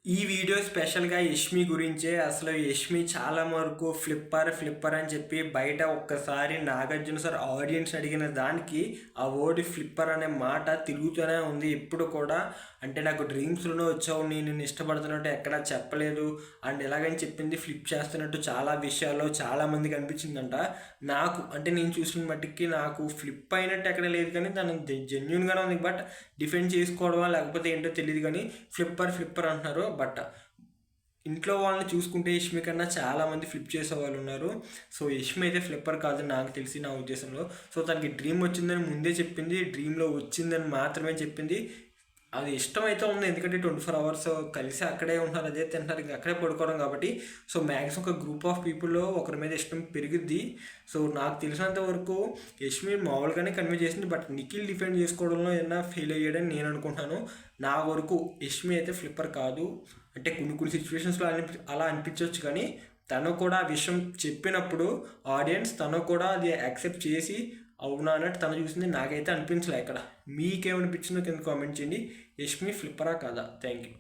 ఈ వీడియో స్పెషల్‌గా యష్మి గురించే. అసలు యష్మి చాలా వరకు ఫ్లిప్పర్ అని చెప్పి బయట ఒక్కసారి నాగార్జున సార్ ఆడియన్స్ అడిగిన దానికి ఆ వర్డ్ ఫ్లిప్పర్ అనే మాట తిరుగుతూనే ఉంది ఇప్పుడు కూడా. అంటే నాకు డ్రీమ్స్‌లోనే వచ్చావు, నేను నిన్ను ఇష్టపడుతున్నట్టు ఎక్కడా చెప్పలేదు అండ్ ఎలాగని చెప్పింది ఫ్లిప్ చేస్తున్నట్టు చాలా విషయాల్లో చాలామందికి అనిపించిందంట. నాకు అంటే నేను చూసిన మట్టుకి నాకు ఫ్లిప్ అయినట్టు ఎక్కడ లేదు, కానీ తను జెన్యూన్‌గానే ఉంది. బట్ డిఫెండ్ చేసుకోవడమా లేకపోతే ఏంటో తెలియదు, కానీ ఫ్లిప్పర్ అంటున్నారు. బట్ ఇంట్లో వాళ్ళని చూసుకుంటే యష్మి కన్నా చాలామంది ఫ్లిప్ చేసే వాళ్ళు ఉన్నారు. సో యష్మి అయితే ఫ్లిప్పర్ కాదని నాకు తెలిసి, నా ఉద్దేశంలో. సో తనకి డ్రీమ్ వచ్చిందని ముందే చెప్పింది, డ్రీమ్లో వచ్చిందని మాత్రమే చెప్పింది. అది ఇష్టమైతే ఉంది, ఎందుకంటే 24 అవర్స్ కలిసి అక్కడే ఉంటున్నారు, అదే తింటున్నారు, ఇంకా అక్కడే పడుకోవడం కాబట్టి. సో మ్యాక్సిమం ఒక గ్రూప్ ఆఫ్ పీపుల్లో ఒకరి మీద ఇష్టం పెరుగుద్ది. సో నాకు తెలిసినంత వరకు యష్మి మామూలుగానే కన్వే చేసింది, బట్ నిఖిల్ డిఫెండ్ చేసుకోవడంలో ఏదైనా ఫెయిల్ అయ్యాడని నేను అనుకుంటున్నాను. నా వరకు యష్మి అయితే ఫ్లిప్పర్ కాదు. అంటే కొన్ని సిచ్యువేషన్స్లో అలా అనిపించవచ్చు, కానీ తను కూడా ఆ విషయం చెప్పినప్పుడు ఆడియన్స్ తను కూడా అది యాక్సెప్ట్ చేసి అవునా అన్నట్టు తను చూసింది. నాకైతే అనిపించలే. ఇక్కడ మీకేమనిపించిందో కింద కామెంట్ చేయండి. యష్మి ఫ్లిప్పరా కాదా? Thank you.